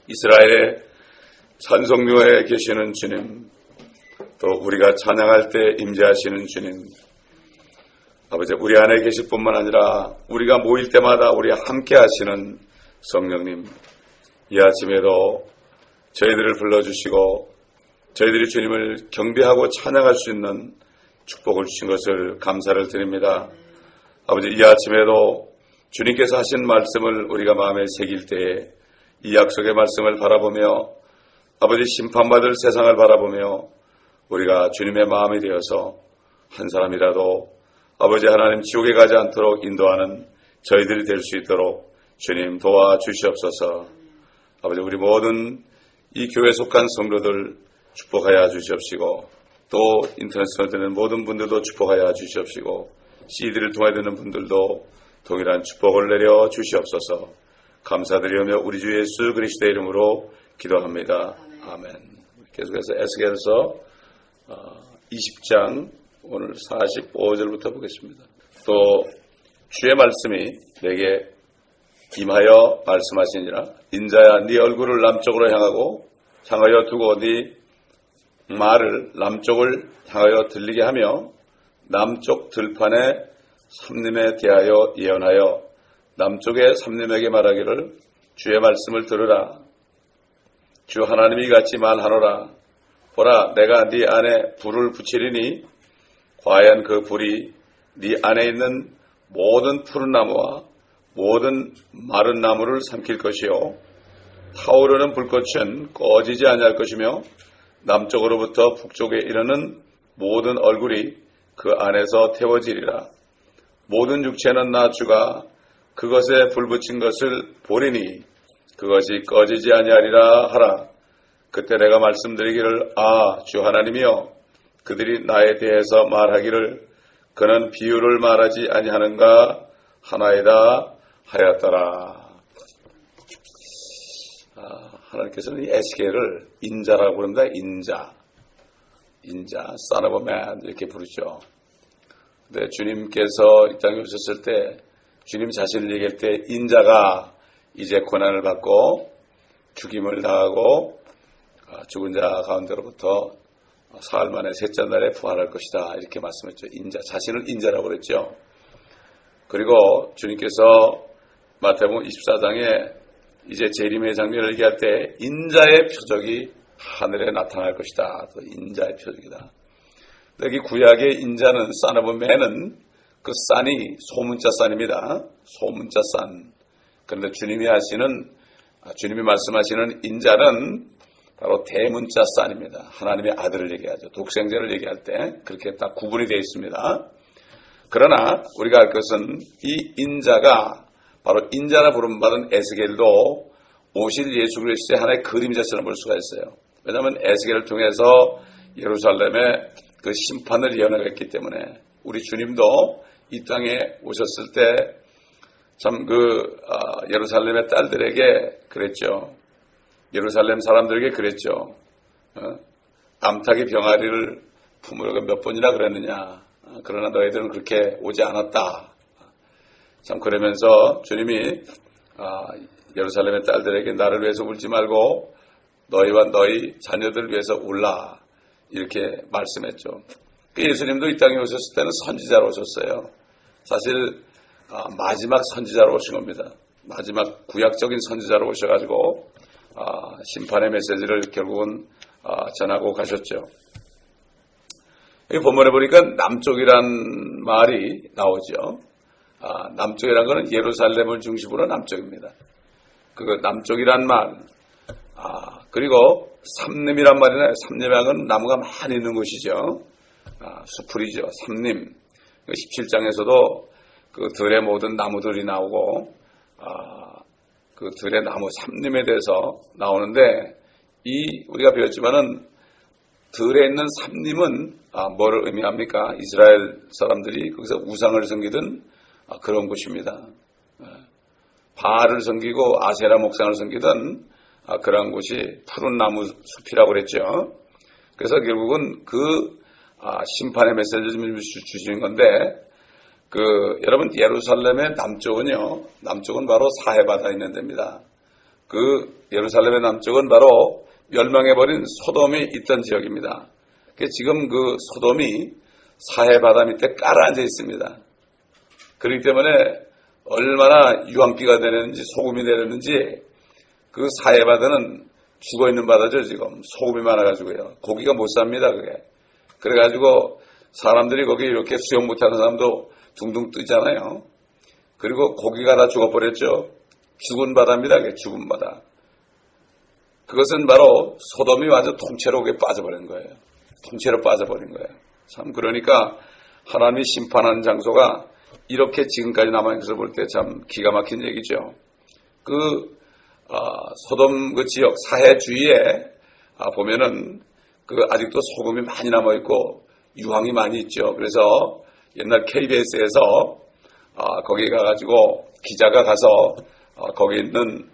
이스라엘의 찬송묘에 계시는 주님, 또 우리가 찬양할 때 임재하시는 주님, 아버지 우리 안에 계실 뿐만 아니라 우리가 모일 때마다 우리 함께 하시는 성령님, 이 아침에도 저희들을 불러주시고 저희들이 주님을 경배하고 찬양할 수 있는 축복을 주신 것을 감사를 드립니다. 아버지 이 아침에도 주님께서 하신 말씀을 우리가 마음에 새길 때에 이 약속의 말씀을 바라보며 아버지 심판받을 세상을 바라보며 우리가 주님의 마음이 되어서 한 사람이라도 아버지 하나님 지옥에 가지 않도록 인도하는 저희들이 될 수 있도록 주님 도와주시옵소서. 아버지 우리 모든 이 교회에 속한 성도들 축복하여 주시옵시고 또 인터넷으로 듣는 모든 분들도 축복하여 주시옵시고 CD를 통해 듣는 분들도 동일한 축복을 내려 주시옵소서. 감사드리며 우리 주 예수 그리스도의 이름으로 기도합니다. 아멘. 계속해서 에스겔서 20장 오늘 45절부터 보겠습니다. 또 주의 말씀이 내게 임하여 말씀하시니라. 인자야 네 얼굴을 남쪽으로 향하여 두고 네 말을 남쪽을 향하여 들리게 하며 남쪽 들판에 삼림에 대하여 예언하여 남쪽의 삼림에게 말하기를 주의 말씀을 들으라. 주 하나님이 같이 말하노라. 보라 내가 네 안에 불을 붙이리니 과연 그 불이 네 안에 있는 모든 푸른 나무와 모든 마른 나무를 삼킬 것이요 타오르는 불꽃은 꺼지지 아니할 것이며 남쪽으로부터 북쪽에 이르는 모든 얼굴이 그 안에서 태워지리라. 모든 육체는 나 주가 그것에 불 붙인 것을 보리니 그것이 꺼지지 아니하리라 하라. 그때 내가 말씀드리기를 주 하나님이여 그들이 나에 대해서 말하기를 그는 비유를 말하지 아니하는가 하나이다 하였더라. 하나님께서는 이 에스겔을 인자라고 부릅니다. 인자, son of a man 이렇게 부르죠. 근데 주님께서 이 땅에 오셨을 때 주님 자신을 얘기할 때 인자가 이제 고난을 받고 죽임을 당하고 죽은 자 가운데로부터 사흘 만에 셋째 날에 부활할 것이다 이렇게 말씀했죠. 인자, 자신을 인자라고 그랬죠. 그리고 주님께서 마태복음 24장에 이제 재림의 장면을 얘기할 때 인자의 표적이 하늘에 나타날 것이다. 또 인자의 표적이다. 여기 구약의 인자는 son of man은 그 싼이 소문자 싼입니다. 소문자 싼. 그런데 주님이 말씀하시는 인자는 바로 대문자 싼입니다. 하나님의 아들을 얘기하죠. 독생자를 얘기할 때 그렇게 딱 구분이 되어 있습니다. 그러나 우리가 알 것은 이 인자가 바로 인자라 부름받은 에스겔도 오실 예수 그리스도의 하나의 그림자처럼 볼 수가 있어요. 왜냐하면 에스겔을 통해서 예루살렘의 그 심판을 예언했기 때문에 우리 주님도 이 땅에 오셨을 때 참 예루살렘의 딸들에게 그랬죠. 예루살렘 사람들에게 그랬죠. 암탉이 병아리를 품으려고 몇 번이나 그랬느냐. 그러나 너희들은 그렇게 오지 않았다. 참 그러면서 주님이 예루살렘의 딸들에게 나를 위해서 울지 말고 너희와 너희 자녀들을 위해서 울라 이렇게 말씀했죠. 예수님도 이 땅에 오셨을 때는 선지자로 오셨어요. 사실 마지막 선지자로 오신 겁니다. 마지막 구약적인 선지자로 오셔가지고 심판의 메시지를 결국은 전하고 가셨죠. 이 본문에 보니까 남쪽이란 말이 나오죠. 남쪽이라는 것은 예루살렘을 중심으로 남쪽입니다. 그 남쪽이란 말, 그리고 삼림이란 말이나 삼림양은 나무가 많이 있는 곳이죠. 수풀이죠. 삼림. 17장에서도 그 들의 모든 나무들이 나오고, 그 들의 나무 삼림에 대해서 나오는데, 우리가 배웠지만은 들에 있는 삼림은 뭐를 의미합니까? 이스라엘 사람들이 거기서 우상을 섬기던 그런 곳입니다. 바알을 섬기고 아세라 목상을 섬기던 그런 곳이 푸른 나무 숲이라고 그랬죠. 그래서 결국은 그 심판의 메시지를 주시는 건데 여러분 예루살렘의 남쪽은요. 남쪽은 바로 사해바다 있는 데입니다. 그 예루살렘의 남쪽은 바로 멸망해버린 소돔이 있던 지역입니다. 지금 그 소돔이 사해 바다 밑에 깔아앉아 있습니다. 그렇기 때문에 얼마나 유황비가 내렸는지 소금이 내렸는지 그 사해 바다는 죽어있는 바다죠. 지금 소금이 많아가지고요. 고기가 못 삽니다. 그게. 그래가지고 사람들이 거기 이렇게 수영 못하는 사람도 둥둥 뜨잖아요. 그리고 고기가 다 죽어버렸죠. 죽은 바다입니다. 그게 죽은 바다. 그것은 바로 소돔이 완전 통째로 그게 빠져버린 거예요. 통째로 빠져버린 거예요. 참 그러니까 하나님이 심판하는 장소가 이렇게 지금까지 남아있는 것을 볼 때 참 기가 막힌 얘기죠. 소돔 그 지역 사해 주위에 보면은 그 아직도 소금이 많이 남아있고 유황이 많이 있죠. 그래서 옛날 KBS에서 거기 가가지고 기자가 가서 거기 있는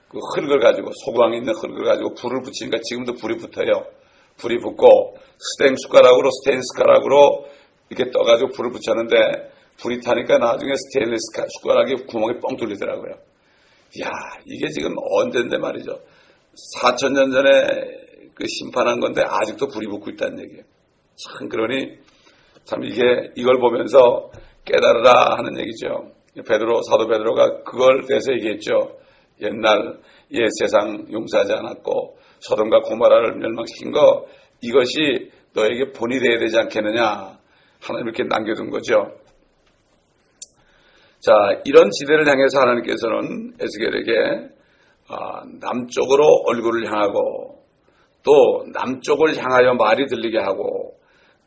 그 흙을 가지고 소금황이 있는 흙을 가지고 불을 붙이니까 지금도 불이 붙어요. 불이 붙고 스테인 숟가락으로 이렇게 떠가지고 불을 붙였는데 불이 타니까 나중에 스테인리스 숟가락이 구멍이 뻥 뚫리더라고요. 이야, 이게 지금 언젠데 말이죠. 4,000년 전에 그 심판한 건데 아직도 불이 붙고 있다는 얘기예요. 참 그러니 참 이걸 보면서 깨달으라 하는 얘기죠. 사도 베드로가 그걸 대해서 얘기했죠. 옛날 옛 세상 용서하지 않았고 소돔과 고모라를 멸망시킨 거 이것이 너에게 본이 되어야 되지 않겠느냐 하나님 이렇게 남겨둔 거죠. 자, 이런 지대를 향해서 하나님께서는 에스겔에게 남쪽으로 얼굴을 향하고 또 남쪽을 향하여 말이 들리게 하고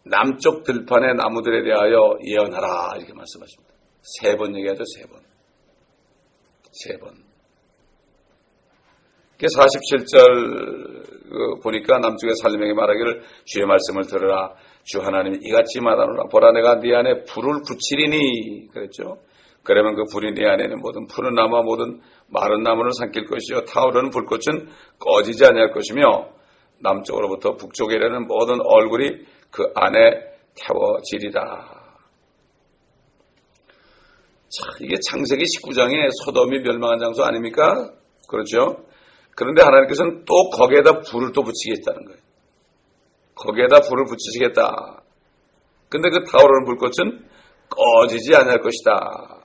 남쪽 들판의 나무들에 대하여 예언하라 이렇게 말씀하십니다. 3번 얘기하죠. 3번. 47절 보니까 남쪽의 살림에게 말하기를 주의 말씀을 들으라. 주 하나님이 이같이 말하노라. 보라 내가 네 안에 불을 붙이리니 그랬죠. 그러면 그 불이 네 안에는 모든 푸른 나무와 모든 마른 나무를 삼킬 것이요 타오르는 불꽃은 꺼지지 아니할 것이며 남쪽으로부터 북쪽에 이르는 모든 얼굴이 그 안에 태워지리라. 자, 이게 창세기 19장의 소돔이 멸망한 장소 아닙니까? 그렇죠? 그런데 하나님께서는 또 거기에다 불을 또 붙이겠다는 거예요. 거기에다 불을 붙이시겠다. 근데 그 타오르는 불꽃은 꺼지지 않을 것이다.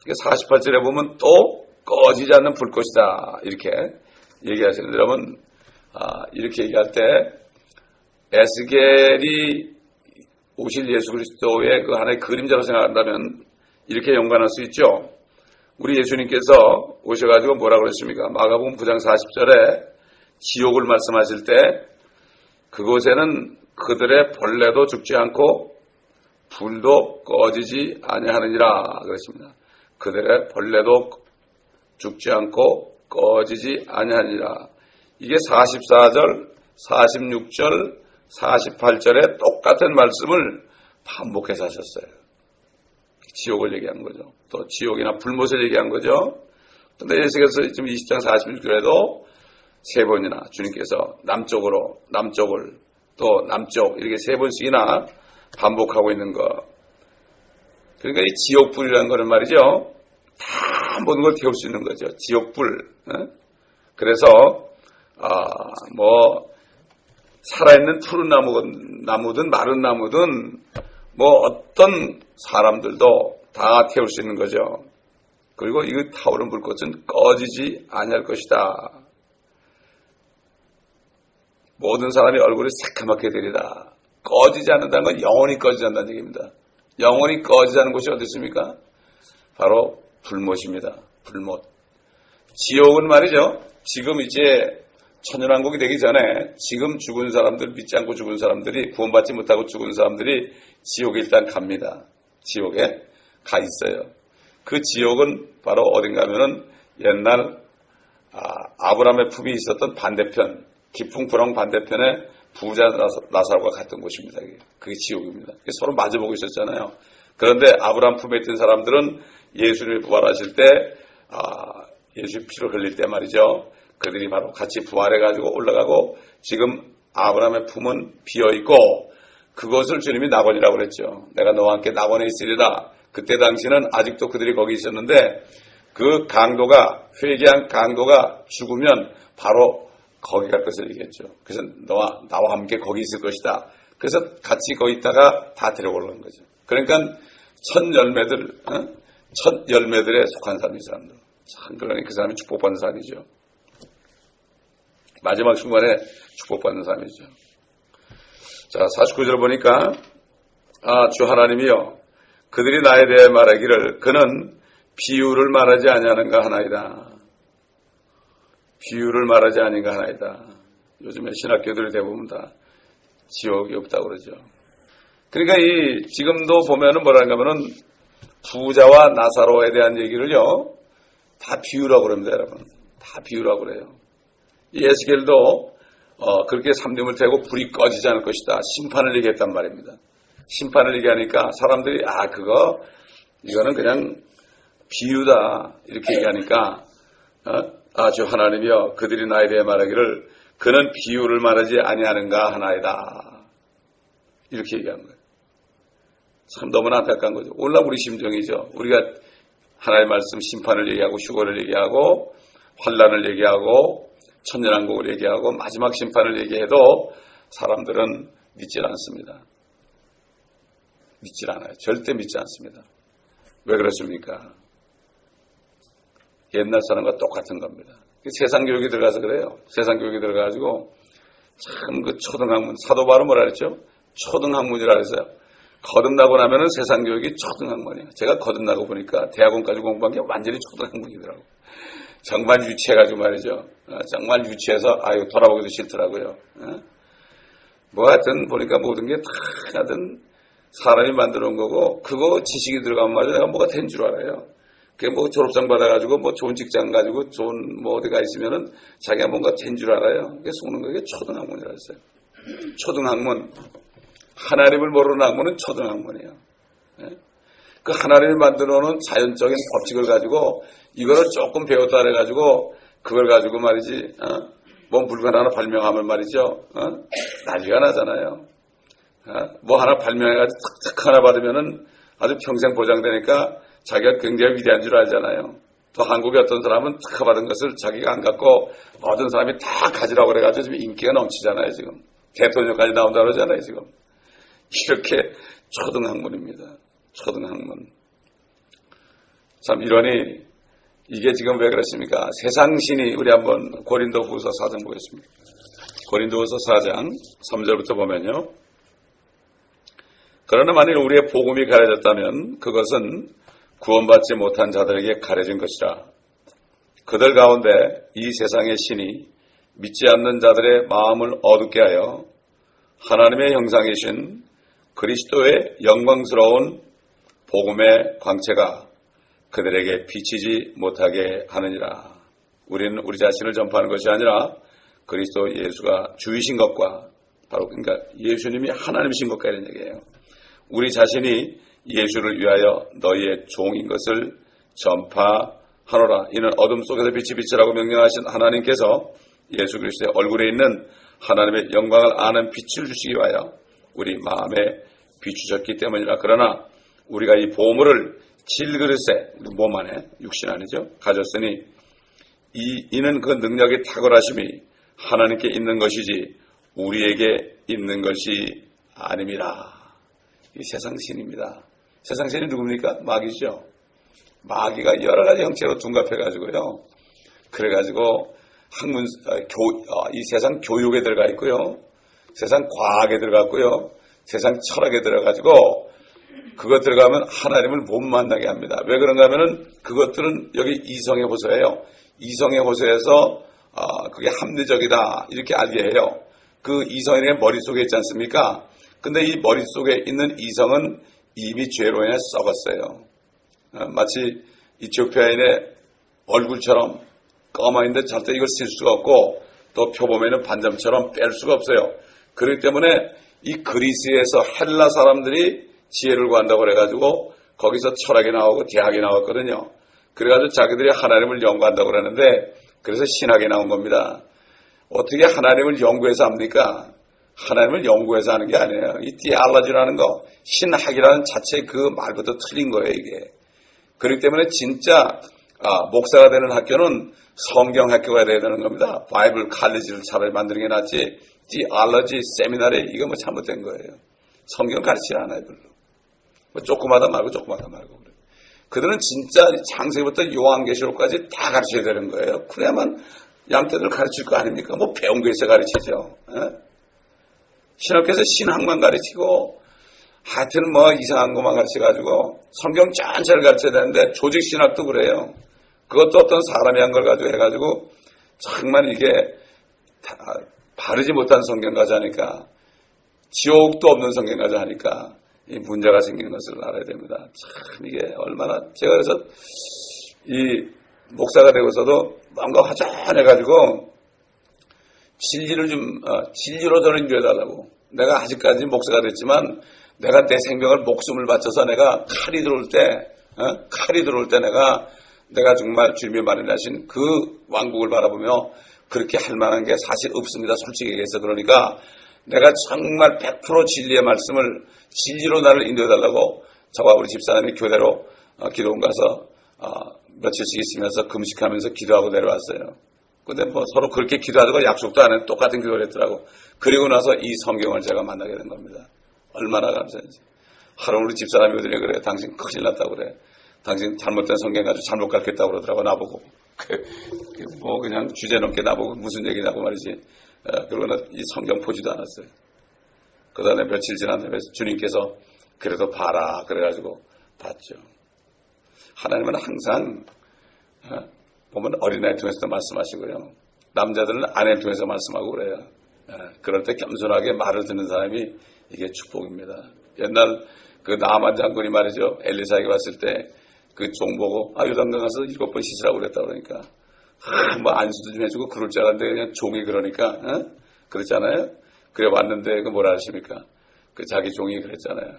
48절에 보면 또 꺼지지 않는 불꽃이다. 이렇게 얘기하시는데 여러분 이렇게 얘기할 때 에스겔이 오실 예수 그리스도의 그 하나의 그림자로 생각한다면 이렇게 연관할 수 있죠. 우리 예수님께서 오셔가지고 뭐라고 그랬습니까? 마가복음 9장 40절에 지옥을 말씀하실 때 그곳에는 그들의 벌레도 죽지 않고 불도 꺼지지 아니하느니라 그랬습니다. 그들의 벌레도 죽지 않고 꺼지지 아니하니라. 이게 44절, 46절, 48절에 똑같은 말씀을 반복해서 하셨어요. 지옥을 얘기한 거죠. 또 지옥이나 불못을 얘기한 거죠. 그런데 예수께서 지금 20장 46절에도 3번이나 주님께서 남쪽을 또 남쪽 이렇게 3번씩이나 반복하고 있는 거. 그러니까 이 지옥불이라는 거는 말이죠. 다 모든 걸 태울 수 있는 거죠. 지옥불. 그래서 살아있는 푸른 나무든 마른 나무든 어떤 사람들도 다 태울 수 있는 거죠. 그리고 이 타오르는 불꽃은 꺼지지 아니할 것이다. 모든 사람이 얼굴이 새카맣게 되리라. 꺼지지 않는다는 건 영원히 꺼지지 않는다는 얘기입니다. 영원히 꺼지지 않는 곳이 어디 있습니까? 바로 불못입니다. 불못. 지옥은 말이죠. 지금 이제 천연왕국이 되기 전에 지금 죽은 사람들, 믿지 않고 죽은 사람들이 구원받지 못하고 죽은 사람들이 지옥에 일단 갑니다. 지옥에 가 있어요. 그 지옥은 바로 어딘가 하면은 옛날 아브라함의 품이 있었던 반대편, 깊은 구렁 반대편에 부자 나사로가 갔던 곳입니다. 그게 지옥입니다. 서로 마주보고 있었잖아요. 그런데 아브라함 품에 있던 사람들은 예수님이 부활하실 때 예수의 피를 흘릴 때 말이죠. 그들이 바로 같이 부활해가지고 올라가고 지금 아브라함의 품은 비어있고 그것을 주님이 낙원이라고 그랬죠. 내가 너와 함께 낙원에 있으리라. 그때 당시는 아직도 그들이 거기 있었는데 그 강도가 회개한 강도가 죽으면 바로 거기 갈 것을 얘기했죠. 그래서 나와 함께 거기 있을 것이다. 그래서 같이 거기 있다가 다 데려오는 거죠. 그러니까 첫 열매들에 속한 사람이 이 사람들. 참 그러니 그 사람이 축복받는 사람이죠. 마지막 순간에 축복받는 사람이죠. 자, 49절 보니까 주 하나님이여 그들이 나에 대해 말하기를 그는 비유를 말하지 아니하는가 하나이다. 비유를 말하지 아닌가 하나이다. 요즘에 신학교들이 대부분 다 지옥이 없다고 그러죠. 그러니까 지금도 보면은 뭐라는가 하면은 부자와 나사로에 대한 얘기를요, 다 비유라고 그럽니다, 여러분. 다 비유라고 그래요. 이 에스겔도 그렇게 삼림을 태우고 불이 꺼지지 않을 것이다. 심판을 얘기했단 말입니다. 심판을 얘기하니까 사람들이 이거는 그냥 비유다 이렇게 얘기하니까 주 하나님이여 그들이 나에 대해 말하기를 그는 비유를 말하지 아니하는가 하나이다. 이렇게 얘기한 거예요. 참 너무나 안타까운 거죠. 오늘날 우리 심정이죠. 우리가 하나님의 말씀 심판을 얘기하고 휴거를 얘기하고 환난을 얘기하고 천년왕국을 얘기하고 마지막 심판을 얘기해도 사람들은 믿질 않습니다. 믿질 않아요. 절대 믿지 않습니다. 왜 그렇습니까? 옛날 사람과 똑같은 겁니다. 세상 교육이 들어가서 그래요. 세상 교육이 들어가가지고 참 그 초등학문, 사도 바로 뭐라 그랬죠? 초등학문이라 그랬어요. 거듭나고 나면은 세상 교육이 초등학문이에요. 제가 거듭나고 보니까 대학원까지 공부한 게 완전히 초등학문이더라고요. 정말 유치해가지고 말이죠. 정말 유치해서 돌아보기도 싫더라고요. 뭐 하여튼 보니까 모든 게 다 하여튼 사람이 만들어 온 거고 그거 지식이 들어가면 말이죠. 내가 뭐가 된 줄 알아요. 그게 뭐 졸업장 받아가지고 뭐 좋은 직장 가지고 좋은 뭐 어디가 있으면은 자기가 뭔가 된 줄 알아요. 그게 속는 거게 초등학문이라 했어요. 초등학문. 하나님을 모르는 학문은 초등학문이에요. 그 하나님을 만들어 놓은 자연적인 법칙을 가지고 이거를 조금 배웠다 그래가지고 그걸 가지고 말이지 뭐 물건 하나 발명하면 말이죠. 난리가 나잖아요. 뭐 하나 발명해가지고 탁탁 하나 받으면은 아주 평생 보장되니까 자기가 굉장히 위대한 줄 알잖아요. 또 한국의 어떤 사람은 특허 받은 것을 자기가 안 갖고 모든 사람이 다 가지라고 그래가지고 지금 인기가 넘치잖아요. 지금 대통령까지 나온다고 그러잖아요. 지금 이렇게 초등학문입니다. 초등학문. 참 이러니 이게 지금 왜 그렇습니까? 세상신이 우리 한번 고린도후서 4장 보겠습니다. 고린도후서 4장 3절부터 보면요. 그러나 만일 우리의 복음이 가려졌다면 그것은 구원받지 못한 자들에게 가려진 것이라. 그들 가운데 이 세상의 신이 믿지 않는 자들의 마음을 어둡게 하여 하나님의 형상이신 그리스도의 영광스러운 복음의 광채가 그들에게 비치지 못하게 하느니라. 우리는 우리 자신을 전파하는 것이 아니라 그리스도 예수가 주이신 것과 바로 그러니까 예수님이 하나님이신 것과 이런 얘기예요. 우리 자신이 예수를 위하여 너희의 종인 것을 전파하노라. 이는 어둠 속에서 빛이 비치라고 명령하신 하나님께서 예수 그리스도의 얼굴에 있는 하나님의 영광을 아는 빛을 주시기 위하여 우리 마음에 비추셨기 때문이라. 그러나 우리가 이 보물을 질그릇에 몸 안에 육신 아니죠 가졌으니 이는 그 능력의 탁월하심이 하나님께 있는 것이지 우리에게 있는 것이 아님이라. 이 세상 신입니다. 세상 신이 누굽니까? 마귀죠. 마귀가 여러 가지 형체로 둔갑해가지고요. 그래가지고 학문, 이 세상 교육에 들어가 있고요. 세상 과학에 들어갔고요. 세상 철학에 들어가지고 그것 들어가면 하나님을 못 만나게 합니다. 왜 그런가 하면은 그것들은 여기 이성의 호소예요. 이성의 호소에서 그게 합리적이다 이렇게 알게 해요. 그 이성의 머릿속에 있지 않습니까? 근데 이 머릿속에 있는 이성은 이미 죄로 인해 썩었어요. 마치 이티오피아인의 얼굴처럼 까마인데 절대 이걸 쓸 수가 없고 또 표범에는 반점처럼 뺄 수가 없어요. 그렇기 때문에 이 그리스에서 헬라 사람들이 지혜를 구한다고 그래가지고 거기서 철학이 나오고 대학이 나왔거든요. 그래가지고 자기들이 하나님을 연구한다고 그러는데 그래서 신학이 나온 겁니다. 어떻게 하나님을 연구해서 합니까? 하나님을 연구해서 하는 게 아니에요. 이 디알러지라는 거, 신학이라는 자체 그 말부터 틀린 거예요, 이게. 그렇기 때문에 진짜 목사가 되는 학교는 성경 학교가 돼야 되는 겁니다. 바이블 칼리지를 차라리 만드는 게 낫지. 디알러지 세미나리 이거 뭐 잘못된 거예요. 성경 가르치지 않아요, 별로. 뭐 조그마다 말고 조그마다 말고 그래. 그들은 진짜 창세기부터 요한계시록까지 다 가르쳐야 되는 거예요. 그래야만 양떼들 가르칠 거 아닙니까? 뭐 배운 거 있어 가르치죠. 신학교에서 신학만 가르치고 하여튼 뭐 이상한 것만 가르쳐가지고 성경 전체를 가르쳐야 되는데 조직 신학도 그래요. 그것도 어떤 사람이 한 걸 가지고 해가지고 정말 이게 바르지 못한 성경 가져 하니까 지옥도 없는 성경 가져 하니까 이 문제가 생기는 것을 알아야 됩니다. 참 이게 얼마나 제가 그래서 이 목사가 되고서도 뭔가 화전해가지고 진리로 저를 인도해달라고. 내가 아직까지 목사가 됐지만 내가 내 생명을 목숨을 바쳐서 내가 칼이 들어올 때 내가 정말 주님이 마련하신 그 왕국을 바라보며 그렇게 할 만한 게 사실 없습니다. 솔직히 얘기해서. 그러니까 내가 정말 100% 진리의 말씀을 진리로 나를 인도해달라고 저와 우리 집사람이 교대로 기도원 가서 며칠씩 있으면서 금식하면서 기도하고 내려왔어요. 근데 뭐 서로 그렇게 기도하다가 약속도 안 해도 똑같은 기도를 했더라고. 그리고 나서 이 성경을 제가 만나게 된 겁니다. 얼마나 감사한지. 하루 우리 집사람이 오더니 그래. 당신 큰일 났다고 그래. 당신 잘못된 성경 가지고 잘못 가르쳤다고 그러더라고 나보고. 뭐 그냥 주제 넘게 나보고 무슨 얘기냐고 말이지. 그러고는 이 성경 보지도 않았어요. 그 다음에 며칠 지난 다음에 주님께서 그래도 봐라 그래가지고 봤죠. 하나님은 항상 보면 어린아이 통해서도 말씀하시고요. 남자들은 아내를 통해서 말씀하고 그래요. 그럴 때 겸손하게 말을 듣는 사람이 이게 축복입니다. 옛날 그 나아만 장군이 말이죠. 엘리사에게 왔을 때 그 종 보고 요단강 가서 7번 씻으라고 그랬다 그러니까 뭐 안수도 좀 해주고 그럴 줄 알았는데 그냥 종이 그러니까 그렇잖아요. 그래 왔는데 그 뭐라 하십니까? 그 자기 종이 그랬잖아요.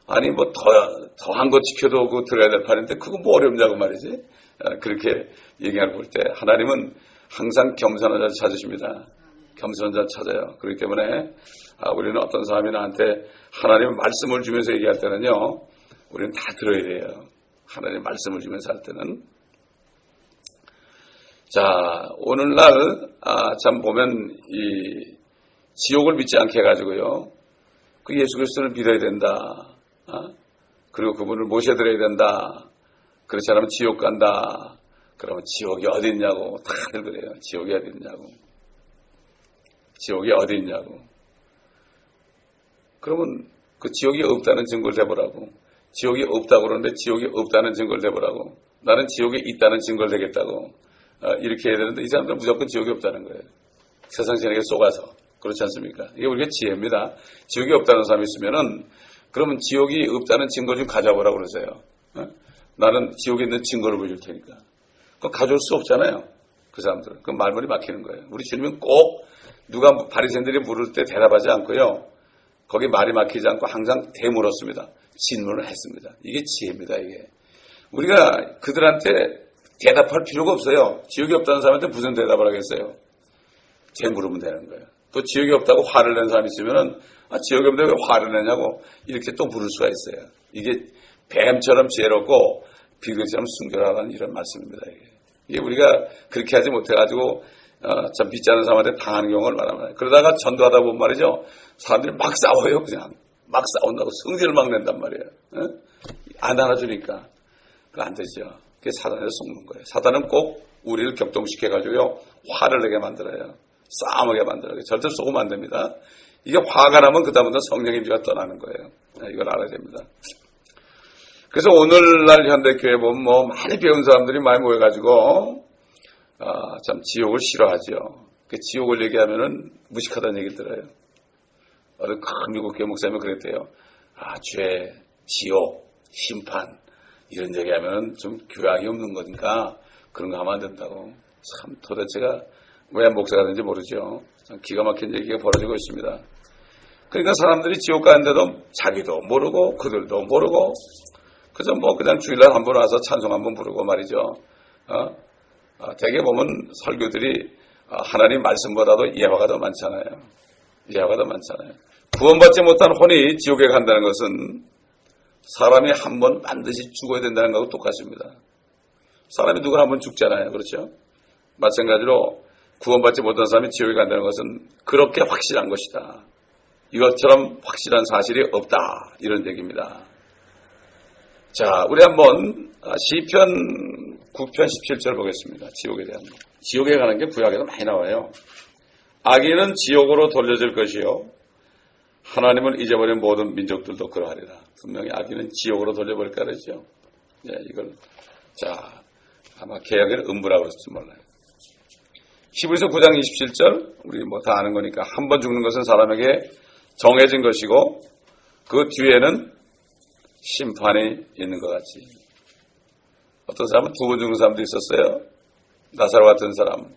아니 뭐 더한 거 지켜도 그 들어야 될 판인데 그거 뭐 어렵냐고 말이지. 그렇게 얘기할 볼 때 하나님은 항상 겸손한 자를 찾으십니다. 겸손한 자를 찾아요. 그렇기 때문에 우리는 어떤 사람이 나한테 하나님의 말씀을 주면서 얘기할 때는요. 우리는 다 들어야 돼요. 하나님의 말씀을 주면서 할 때는. 자, 오늘날 참 보면 이 지옥을 믿지 않게 해가지고요. 그 예수 그리스도를 믿어야 된다. 그리고 그분을 모셔드려야 된다. 그렇지 않으면 지옥 간다. 그러면 지옥이 어디 있냐고 다들 그래요. 지옥이 어디 있냐고. 지옥이 어디 있냐고. 그러면 그 지옥이 없다는 증거를 대보라고. 지옥이 없다고 그러는데 지옥이 없다는 증거를 대보라고. 나는 지옥에 있다는 증거를 대겠다고. 이렇게 해야 되는데 이 사람들은 무조건 지옥이 없다는 거예요. 세상 세력에 속아서. 그렇지 않습니까? 이게 우리가 지혜입니다. 지옥이 없다는 사람이 있으면은 그러면 지옥이 없다는 증거 좀 가져보라고 그러세요. 나는 지옥에 있는 증거를 보여줄 테니까. 그거 가져올 수 없잖아요. 그 사람들은. 그 말문이 막히는 거예요. 우리 주님은 꼭 누가 바리새인들이 물을 때 대답하지 않고요. 거기 말이 막히지 않고 항상 대물었습니다. 질문을 했습니다. 이게 지혜입니다. 이게. 우리가 그들한테 대답할 필요가 없어요. 지옥이 없다는 사람한테 무슨 대답을 하겠어요. 제 물으면 되는 거예요. 또 지옥이 없다고 화를 낸 사람이 있으면은 지옥이 없는데 왜 화를 내냐고 이렇게 또 물을 수가 있어요. 이게 뱀처럼 지혜롭고 비둘기처럼 순결하다는 이런 말씀입니다. 이게 우리가 그렇게 하지 못해가지고 참 믿지 않는 사람한테 당하는 경우를 말합니다. 그러다가 전도하다 보면 말이죠. 사람들이 막 싸워요. 그냥 막 싸운다고 성질을 막 낸단 말이에요. 안 알아주니까 그거 안 되죠. 그게 사단에서 속는 거예요. 사단은 꼭 우리를 격동시켜가지고요. 화를 내게 만들어요. 싸움하게 만들어요. 절대 속으면 안 됩니다. 이게 화가 나면 그다음부터 성령의 임재가 떠나는 거예요. 이걸 알아야 됩니다. 그래서 오늘날 현대교회 보면 뭐 많이 배운 사람들이 많이 모여가지고 참 지옥을 싫어하죠. 그 지옥을 얘기하면은 무식하다는 얘기 들어요. 어느 큰 미국 교회 목사님이 그랬대요. 죄, 지옥, 심판 이런 얘기하면은 좀 교양이 없는 거니까 그런 거 하면 안 된다고. 참 도대체가 왜 목사가 되는지 모르죠. 참 기가 막힌 얘기가 벌어지고 있습니다. 그러니까 사람들이 지옥 가는데도 자기도 모르고 그들도 모르고 그저 뭐 그냥 주일날 한번 와서 찬송 한번 부르고 말이죠. 대개 보면 설교들이 하나님 말씀보다도 예화가 더 많잖아요. 이하가 더 많잖아요. 구원받지 못한 혼이 지옥에 간다는 것은 사람이 한 번 반드시 죽어야 된다는 것하고 똑같습니다. 사람이 누구나 한 번 죽잖아요. 그렇죠? 마찬가지로 구원받지 못한 사람이 지옥에 간다는 것은 그렇게 확실한 것이다. 이것처럼 확실한 사실이 없다. 이런 얘기입니다. 자, 우리 한번 시편 9편 17절 보겠습니다. 지옥에 대한. 지옥에 가는 게 구약에도 많이 나와요. 악인은 지옥으로 돌려질 것이요 하나님을 잊어버린 모든 민족들도 그러하리라. 분명히 악인은 지옥으로 돌려버릴까 그러죠. 예, 이걸 자 아마 개혁에는 음부라고 그랬을지 몰라요. 히브리서 9장 27절 우리 뭐 다 아는 거니까 한 번 죽는 것은 사람에게 정해진 것이고 그 뒤에는 심판이 있는 것 같이. 어떤 사람은 두 번 죽는 사람도 있었어요. 나사로 같은 사람,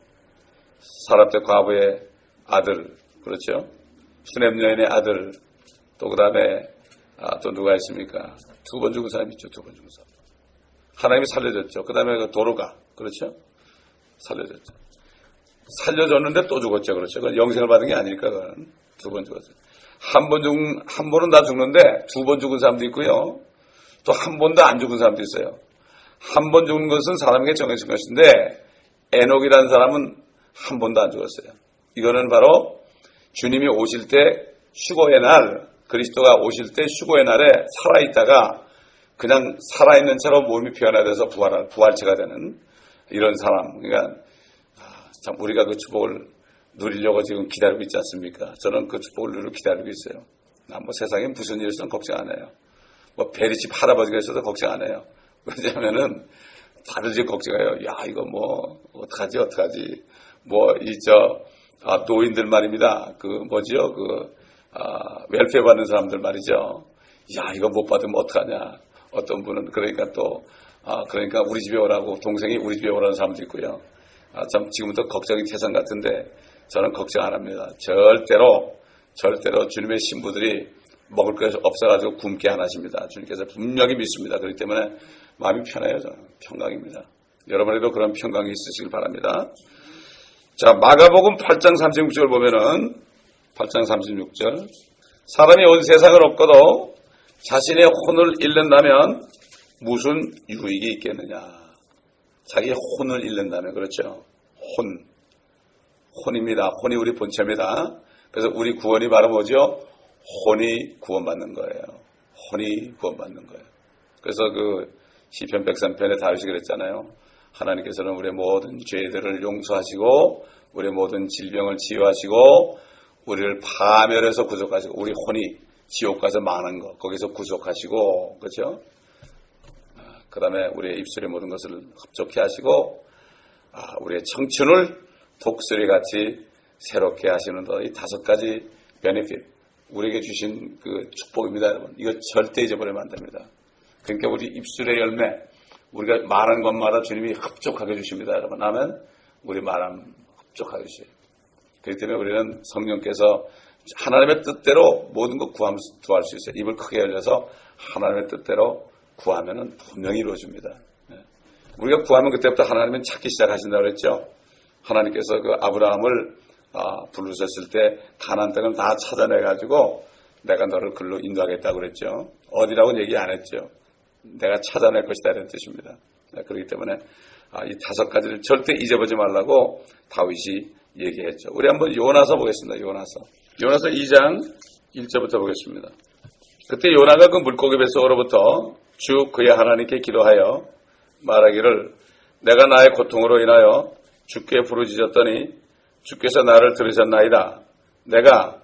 사랍대 과부의 아들, 그렇죠? 수넴 여인의 아들, 또 그 다음에 또 누가 있습니까? 두 번 죽은 사람이 있죠. 두 번 죽은 사람. 하나님이 살려줬죠. 그 다음에 그 도로가, 그렇죠? 살려줬죠. 살려줬는데 또 죽었죠. 그렇죠? 그건 영생을 받은 게 아닐까, 그건. 두 번 죽었어요. 한 번은 다 죽는데 두 번 죽은 사람도 있고요. 또 한 번도 안 죽은 사람도 있어요. 한 번 죽는 것은 사람에게 정해진 것인데 에녹이라는 사람은 한 번도 안 죽었어요. 이거는 바로 주님이 오실 때 휴거의 날, 그리스도가 오실 때 휴거의 날에 살아있다가 그냥 살아있는 채로 몸이 변화돼서 부활체가 되는 이런 사람. 그러니까 참 우리가 그 축복을 누리려고 지금 기다리고 있지 않습니까? 저는 그 축복을 누리고 기다리고 있어요. 난 뭐 세상에 무슨 일이 있어도 걱정 안 해요. 뭐 베리집 할아버지가 있어도 걱정 안 해요. 왜냐면은 다들 지금 걱정해요. 야, 이거 뭐 어떡하지? 뭐 노인들 말입니다. 그 뭐지요? 웰페어 받는 사람들 말이죠. 야, 이거 못 받으면 어떡하냐? 어떤 분은 그러니까 그러니까 우리 집에 오라고 동생이 우리 집에 오라는 사람도 있고요. 참 지금부터 걱정이 태산 같은데 저는 걱정 안 합니다. 절대로 주님의 신부들이 먹을 것이 없어가지고 굶게 안 하십니다. 주님께서 분명히 믿습니다. 그렇기 때문에 마음이 편해요. 저는 평강입니다. 여러분에도 그런 평강이 있으시길 바랍니다. 자, 마가복음 8장 36절 보면은 8장 36절 사람이 온 세상을 얻고도 자신의 혼을 잃는다면 무슨 유익이 있겠느냐. 자기의 혼을 잃는다면 그렇죠. 혼입니다. 혼이 우리 본체입니다. 그래서 우리 구원이 바로 뭐죠? 혼이 구원받는 거예요. 혼이 구원받는 거예요. 그래서 그 시편 103편에 다윗이 그랬잖아요. 하나님께서는 우리의 모든 죄들을 용서하시고 우리의 모든 질병을 치유하시고 우리를 파멸해서 구속하시고 우리 혼이 지옥 가서 망한 거 거기서 구속하시고 그렇죠? 그 다음에 우리의 입술의 모든 것을 흡족해 하시고 우리의 청춘을 독수리같이 새롭게 하시는 이 5가지 베네핏 우리에게 주신 그 축복입니다. 여러분. 이거 절대 잊어버리면 안 됩니다. 그러니까 우리 입술의 열매 우리가 말한 것마다 주님이 흡족하게 주십니다. 여러분. 아멘. 우리 말함 흡족하게 주세요. 그렇기 때문에 우리는 성령께서 하나님의 뜻대로 모든 것 구할 수 있어요. 입을 크게 열려서 하나님의 뜻대로 구하면은 분명히 이루어집니다. 우리가 구하면 그때부터 하나님은 찾기 시작하신다고 그랬죠. 하나님께서 그 아브라함을 부르셨을 때 가나안 땅을 다 찾아내가지고 내가 너를 글로 인도하겠다고 그랬죠. 어디라고는 얘기 안 했죠. 내가 찾아낼 것이다 이런 뜻입니다. 그렇기 때문에 이 5가지를 절대 잊어보지 말라고 다윗이 얘기했죠. 우리 한번 요나서 보겠습니다. 요나서 2장 1절부터 보겠습니다. 그때 요나가 그 물고기 뱃속으로부터 주 그의 하나님께 기도하여 말하기를 내가 나의 고통으로 인하여 주께 부르짖었더니 주께서 나를 들으셨나이다. 내가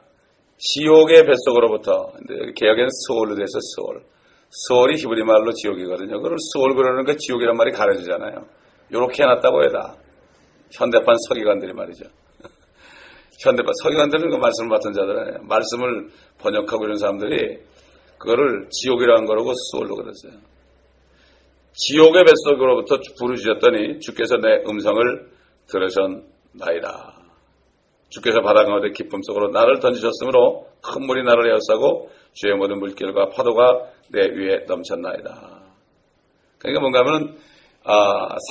지옥의 뱃속으로부터 개혁에는 스올로 돼서 스올이 히브리 말로 지옥이거든요. 그걸 스올 그러니까 지옥이란 말이 가려지잖아요. 이렇게 해놨다고 해다. 현대판 서기관들이 말이죠. 현대판 서기관들은 그 말씀을 맡은 자들이에요. 말씀을 번역하고 이런 사람들이 그거를 지옥이라는 거라고 스올로 그랬어요. 지옥의 뱃속으로부터 부르짖었더니 주께서 내 음성을 들으셨나이다. 주께서 바다 가운데 깊음 속으로 나를 던지셨으므로 큰 물이 나를 에워싸고 주의 모든 물길과 파도가 내 위에 넘쳤나이다. 그러니까 뭔가 하면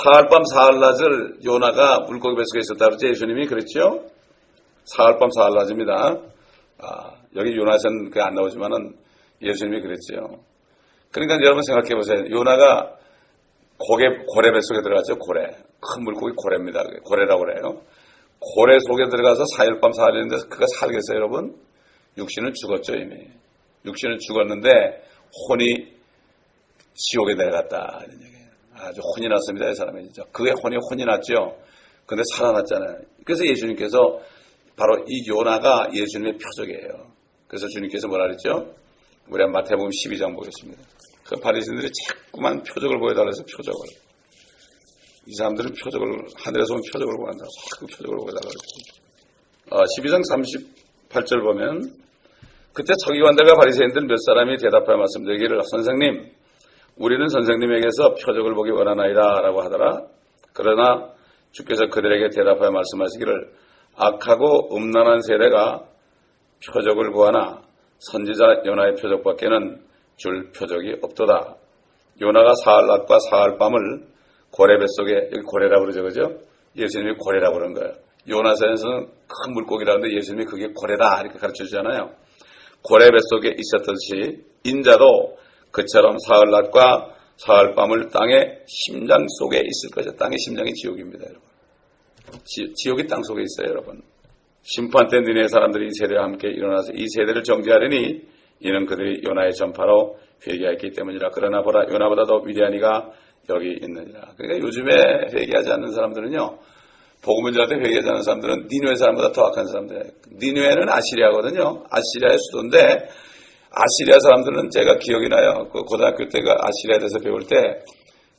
사흘밤 사흘낮을 요나가 물고기 뱃속에 있었다 그랬죠. 예수님이 그랬죠. 사흘밤 사흘낮입니다. 여기 요나서는 안 나오지만은 예수님이 그랬죠. 그러니까 여러분 생각해 보세요. 요나가 고래 뱃속에 들어갔죠. 고래. 큰 물고기 고래입니다. 고래라고 그래요. 고래 속에 들어가서 4일 밤 4일 했는데 그가 살겠어요, 여러분? 육신은 죽었죠, 이미. 육신은 죽었는데 혼이 지옥에 내려갔다. 이런 얘기예요. 아주 혼이 났습니다, 이 사람이 진짜. 그게 혼이 났죠. 근데 살아났잖아요. 그래서 예수님께서 바로 이 요나가 예수님의 표적이에요. 그래서 주님께서 뭐라 그랬죠? 우리 마태복음 12장 보겠습니다. 그 바리새인들이 자꾸만 표적을 보여달라 해서 표적을. 이 사람들은 표적을, 하늘에서 온 표적을 보한다. 자꾸 표적을 보여달라 그랬죠. 12장 38절 보면, 그때 서기관들과 바리새인들 몇 사람이 대답하여 말씀드리기를, 선생님, 우리는 선생님에게서 표적을 보기 원하나이다 라고 하더라. 그러나 주께서 그들에게 대답하여 말씀하시기를, 악하고 음란한 세대가 표적을 구하나 선지자 요나의 표적밖에는 줄 표적이 없도다. 요나가 사흘낮과 사흘밤을 고래 뱃속에, 여기 고래라고 그러죠, 그죠? 예수님이 고래라고 그런 거예요. 요나서에서는 큰 물고기라는데 예수님이 그게 고래다 이렇게 가르쳐 주잖아요. 고래 뱃속에 있었듯이 인자도 그처럼 사흘낮과 사흘밤을 땅의 심장 속에 있을 것이다. 땅의 심장이 지옥입니다, 여러분. 지옥이 땅 속에 있어요, 여러분. 심판 때 니네 사람들이 이 세대와 함께 일어나서 이 세대를 정죄하려니 이는 그들이 요나의 전파로 회개했기 때문이라. 그러나 보라, 요나보다 더 위대한 이가 여기 있느니라. 그러니까 요즘에 회개하지 않는 사람들은요, 복음을 전할 때 회개하지 않는 사람들은 니느웨 사람보다 더 악한 사람들이에요. 니느웨는 아시리아거든요. 아시리아의 수도인데, 아시리아 사람들은 제가 기억이 나요. 그 고등학교 때가 아시리아에 대해서 배울 때,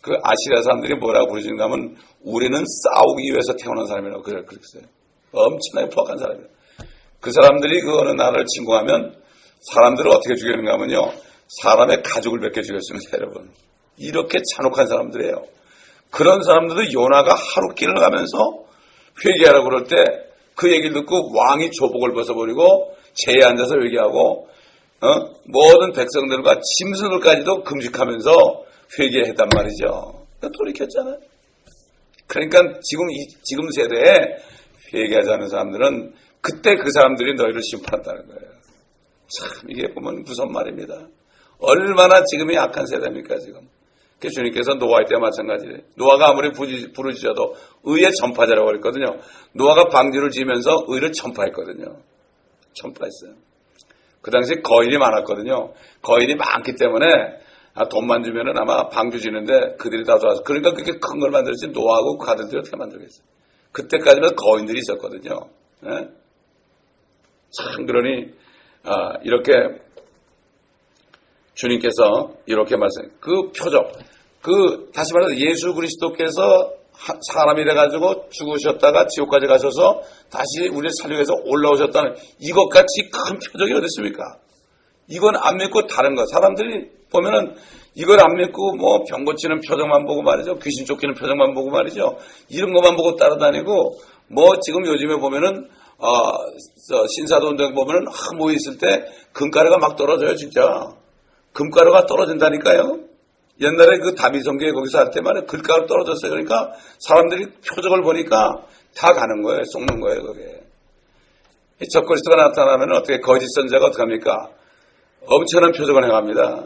그 아시리아 사람들이 뭐라고 부르시는가 하면, 우리는 싸우기 위해서 태어난 사람이라고 그랬어요. 엄청나게 포악한 사람이에요. 그 사람들이 그 어느 나라를 침공하면, 사람들을 어떻게 죽이는가 하면요, 사람의 가족을 몇 개 죽였습니다, 여러분. 이렇게 잔혹한 사람들이에요. 그런 사람들도 요나가 하루 길을 가면서 회개하라고 그럴 때 그 얘기를 듣고 왕이 조복을 벗어버리고 제에 앉아서 회개하고 모든 백성들과 짐승들까지도 금식하면서 회개했단 말이죠. 돌이켰잖아요. 그러니까 지금 세대에 회개하지 않는 사람들은 그때 그 사람들이 너희를 심판한다는 거예요. 참 이게 보면 무슨 말입니다. 얼마나 지금이 악한 세대입니까 지금. 그래서 주님께서 노아의 때와 마찬가지예요. 노아가 아무리 부르짖어도 의의 전파자라고 그랬거든요. 노아가 방주를 지으면서 의를 전파했거든요. 전파했어요. 그 당시에 거인이 많았거든요. 거인이 많기 때문에 돈만 주면은 아마 방주 지는데 그들이 다 좋아서, 그러니까 그렇게 큰 걸 만들었지 노아하고 그 아들들이 어떻게 만들겠어요. 그때까지는 거인들이 있었거든요. 네? 참 그러니 이렇게 주님께서 이렇게 말씀, 그 표적, 다시 말해서 예수 그리스도께서 사람이 돼가지고 죽으셨다가 지옥까지 가셔서 다시 우리를 살리기 위해서 올라오셨다는 이것같이 큰 표적이 어디 있습니까? 이건 안 믿고 다른 거. 사람들이 보면은 이걸 안 믿고 뭐 병 고치는 표적만 보고 말이죠. 귀신 쫓기는 표적만 보고 말이죠. 이런 것만 보고 따라다니고 뭐 지금 요즘에 보면은 신사동 등 보면은 모여 있을 때 금가루가 막 떨어져요, 진짜. 금가루가 떨어진다니까요. 옛날에 그 다미성교회 거기서 할 때 말이에요. 금가루 떨어졌어요. 그러니까 사람들이 표적을 보니까 다 가는 거예요. 속는 거예요, 그게. 적그리스도가 나타나면 어떻게 거짓 선자가 어떻게 합니까? 엄청난 표적을 행합니다.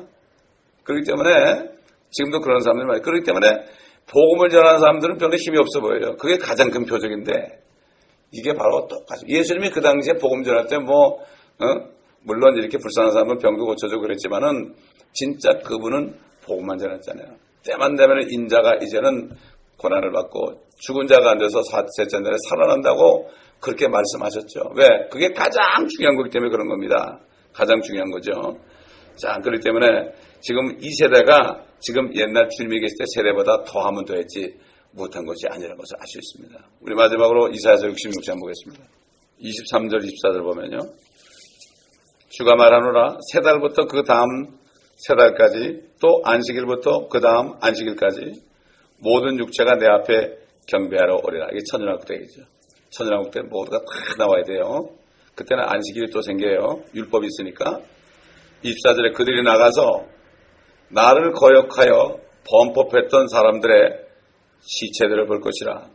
그렇기 때문에 지금도 그런 사람들이 많아요. 그렇기 때문에 복음을 전하는 사람들은 별로 힘이 없어 보여요. 그게 가장 큰 표적인데 이게 바로 똑같아요. 예수님이 그 당시에 복음 전할 때 물론 이렇게 불쌍한 사람은 병도 고쳐주고 그랬지만은 진짜 그분은 복음만 전했잖아요. 때만 되면 인자가 이제는 고난을 받고 죽은 자가 앉아서 셋째 날에 살아난다고 그렇게 말씀하셨죠. 왜? 그게 가장 중요한 거기 때문에 그런 겁니다. 가장 중요한 거죠. 자, 그렇기 때문에 지금 이 세대가 지금 옛날 주님이 계실 때 세대보다 더하면 더했지 못한 것이 아니라는 것을 알 수 있습니다. 우리 마지막으로 이사야서 66장 보겠습니다. 23절 24절 보면요. 주가 말하노라 세 달부터 그 다음 세 달까지 또 안식일부터 그 다음 안식일까지 모든 육체가 내 앞에 경배하러 오리라. 이게 천연왕국 때이죠. 천연왕국 때 모두가 다 나와야 돼요. 그때는 안식일이 또 생겨요. 율법이 있으니까. 24절에 그들이 나가서 나를 거역하여 범법했던 사람들의 시체들을 볼 것이라.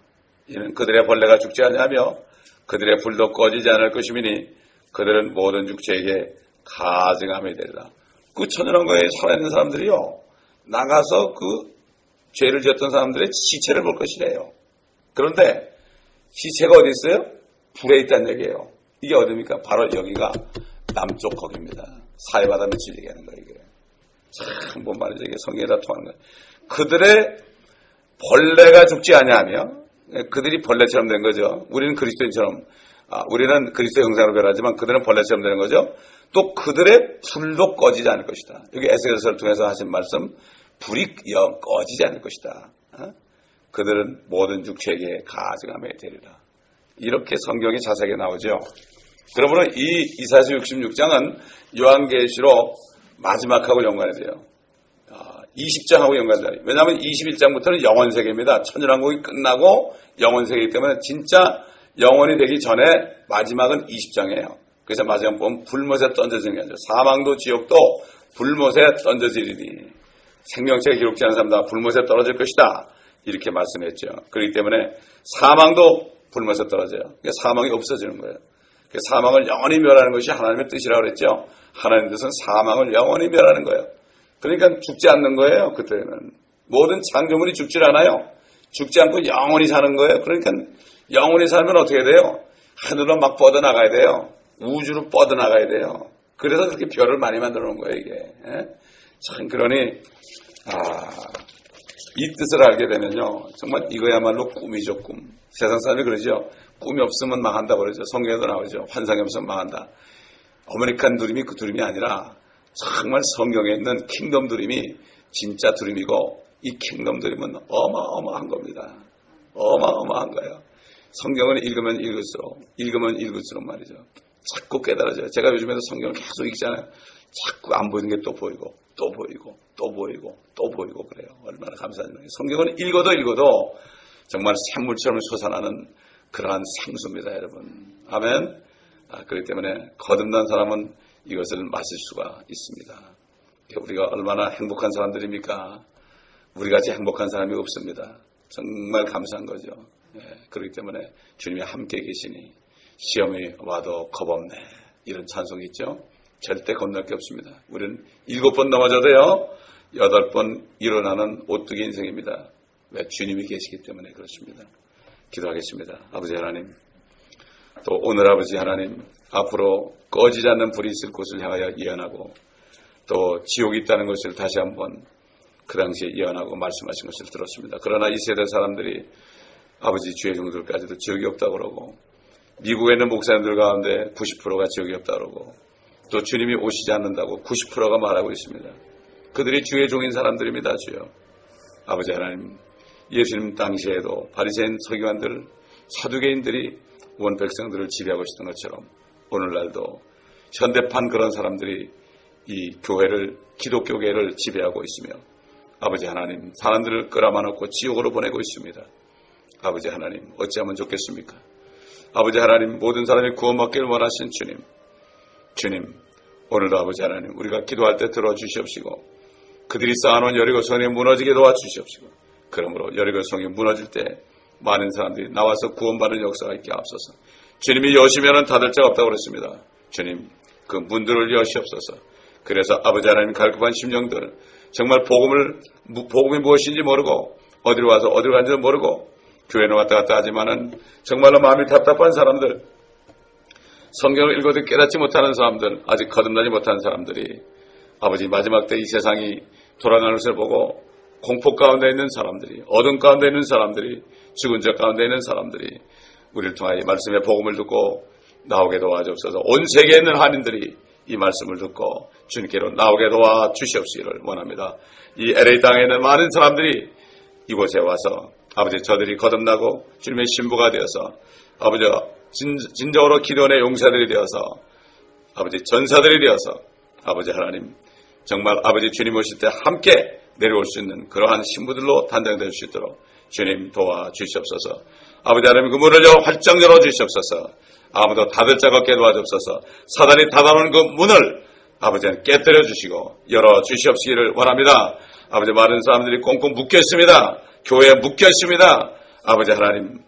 이는 그들의 벌레가 죽지 아니하며 그들의 불도 꺼지지 않을 것이니 그들은 모든 육체에게 가증함이 되리라. 그 천연왕국에 살아있는 사람들이요, 나가서 그 죄를 지었던 사람들의 시체를 볼 것이래요. 그런데 시체가 어디 있어요? 불에 있다는 얘기예요. 이게 어디입니까? 바로 여기가 남쪽 거기입니다. 사해바다 밑을 얘기하는 거예요. 이게 참 뭔 말이죠? 이게 성경에다 통하는 거예요. 그들의 벌레가 죽지 아니하며, 그들이 벌레처럼 된 거죠. 우리는 그리스도인처럼, 우리는 그리스도의 형상으로 변하지만 그들은 벌레처럼 되는 거죠. 또 그들의 불도 꺼지지 않을 것이다. 여기 에스겔서를 통해서 하신 말씀, 불이 꺼지지 않을 것이다. 그들은 모든 육체에게 가증함에 되리라. 이렇게 성경이 자세하게 나오죠. 그러므로 이 이사야서 66장은 요한계시록 마지막하고 연관이 돼요. 20장하고 연관이 돼요. 왜냐하면 21장부터는 영원세계입니다. 천연왕국이 끝나고 영원세계이기 때문에 진짜 영원이 되기 전에 마지막은 20장이에요. 그래서 마지막 보면 불못에 던져지는 게 아니죠. 사망도 지옥도 불못에 던져지리니 생명체가 기록지 않은 사람 다 불못에 떨어질 것이다. 이렇게 말씀했죠. 그렇기 때문에 사망도 불못에 떨어져요. 그러니까 사망이 없어지는 거예요. 사망을 영원히 멸하는 것이 하나님의 뜻이라고 그랬죠. 하나님의 뜻은 사망을 영원히 멸하는 거예요. 그러니까 죽지 않는 거예요. 그때는 모든 창조물이 죽질 않아요. 죽지 않고 영원히 사는 거예요. 그러니까 영원히 살면 어떻게 돼요? 하늘로 막 뻗어나가야 돼요. 우주로 뻗어나가야 돼요. 그래서 그렇게 별을 많이 만들어 놓은 거예요. 이게 참 그러니 이 뜻을 알게 되면요, 정말 이거야말로 꿈이죠. 꿈. 세상 사람이 그러죠. 꿈이 없으면 망한다 그러죠. 성경에도 나오죠. 환상이 없으면 망한다. 아메리칸 드림이 그 드림이 아니라 정말 성경에 있는 킹덤 드림이 진짜 드림이고, 이 킹덤 드림은 어마어마한 겁니다. 어마어마한 거예요. 성경을 읽으면 읽을수록 말이죠, 자꾸 깨달아져요. 제가 요즘에도 성경을 계속 읽잖아요. 자꾸 안 보이는 게 또 보이고 또 보이고 또 보이고 또 보이고 그래요. 얼마나 감사합니다. 성경은 읽어도 정말 샘물처럼 솟아나는 그러한 생수입니다, 여러분. 아멘. 그렇기 때문에 거듭난 사람은 이것을 마실 수가 있습니다. 우리가 얼마나 행복한 사람들입니까? 우리같이 행복한 사람이 없습니다. 정말 감사한 거죠. 그렇기 때문에 주님이 함께 계시니 시험이 와도 겁없네, 이런 찬송이 있죠. 절대 겁날 게 없습니다. 우리는 7번 넘어져도요 8번 일어나는 오뚜기 인생입니다. 왜? 주님이 계시기 때문에 그렇습니다. 기도하겠습니다. 아버지 하나님, 또 오늘 아버지 하나님, 앞으로 꺼지지 않는 불이 있을 곳을 향하여 예언하고 또 지옥이 있다는 것을 다시 한번 그 당시에 예언하고 말씀하신 것을 들었습니다. 그러나 이 세대 사람들이 아버지 주의 종들까지도 지옥이 없다고 그러고, 미국에 있는 목사님들 가운데 90%가 지옥이 없다고 그러고, 또 주님이 오시지 않는다고 90%가 말하고 있습니다. 그들이 주의 종인 사람들입니다. 주여 아버지 하나님, 예수님 당시에도 바리새인 서기관들, 사두개인들이 온 백성들을 지배하고 있었던 것처럼 오늘날도 현대판 그런 사람들이 이 교회를, 기독교계를 지배하고 있으며 아버지 하나님, 사람들을 끌어안고 지옥으로 보내고 있습니다. 아버지 하나님, 어찌하면 좋겠습니까? 아버지 하나님, 모든 사람이 구원받기를 원하신 주님, 오늘도 아버지 하나님, 우리가 기도할 때 들어주시옵시고 그들이 쌓아놓은 여리고성이 무너지게 도와주시옵시고, 그러므로 여리고성이 무너질 때 많은 사람들이 나와서 구원받는 역사가 있게 앞서서, 주님이 여시면은 닫을 자가 없다고 그랬습니다. 주님, 그 문들을 여시옵소서. 그래서 아버지 하나님, 갈급한 심령들, 정말 복음이 무엇인지 모르고 어디로 와서 어디로 간지도 모르고 교회는 왔다 갔다 하지만은 정말로 마음이 답답한 사람들, 성경을 읽어도 깨닫지 못하는 사람들, 아직 거듭나지 못하는 사람들이 아버지 마지막 때 이 세상이 돌아가는 것을 보고 공포 가운데 있는 사람들이, 어둠 가운데 있는 사람들이, 죽은 자 가운데 있는 사람들이 우리를 통하여 말씀의 복음을 듣고 나오게 도와주옵소서. 온 세계에 있는 한인들이 이 말씀을 듣고 주님께로 나오게 도와주시옵시기를 원합니다. 이 LA 땅에 있는 많은 사람들이 이곳에 와서 아버지 저들이 거듭나고 주님의 신부가 되어서 아버지 진정으로 기도원의 용사들이 되어서 아버지 전사들이 되어서 아버지 하나님, 정말 아버지 주님 오실 때 함께 내려올 수 있는 그러한 신부들로 단장될 수 있도록 주님 도와주시옵소서. 아버지 하나님, 그 문을 활짝 열어주시옵소서. 아무도 닫을 자가 없게 도와주옵소서. 사단이 닫아놓은 그 문을 아버지 하나님 깨뜨려 주시고 열어주시옵시기를 원합니다. 아버지, 많은 사람들이 꽁꽁 묶여 있습니다. 교회에 묶여 있습니다. 아버지 하나님,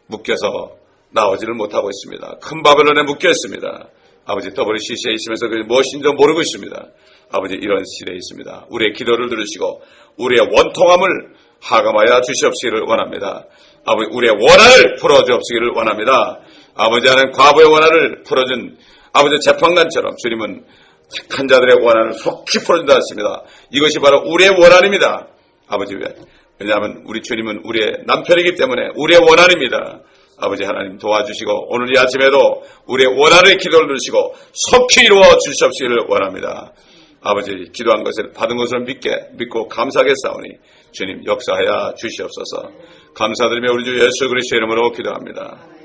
묶여서 나오지를 못하고 있습니다. 큰 바벨론에 묶여 있습니다. 아버지 WCC에 있으면서 무엇인지도 모르고 있습니다. 아버지 이런 시대에 있습니다. 우리의 기도를 들으시고 우리의 원통함을 하감하여 주시옵시기를 원합니다. 아버지 우리의 원한을 풀어주옵시기를 원합니다. 아버지 하나님 과부의 원한을 풀어준 아버지 재판관처럼 주님은 착한 자들의 원한을 속히 풀어준다 했습니다. 이것이 바로 우리의 원한입니다. 아버지 왜냐하면 우리 주님은 우리의 남편이기 때문에 우리의 원한입니다. 아버지 하나님 도와주시고 오늘 이 아침에도 우리의 원한의 기도를 들으시고 속히 이루어 주시옵시기를 원합니다. 아버지 기도한 것을 받은 것을 믿고 감사하게 싸우니 주님 역사하여 주시옵소서. 감사드리며 우리 주 예수 그리스도의 이름으로 기도합니다.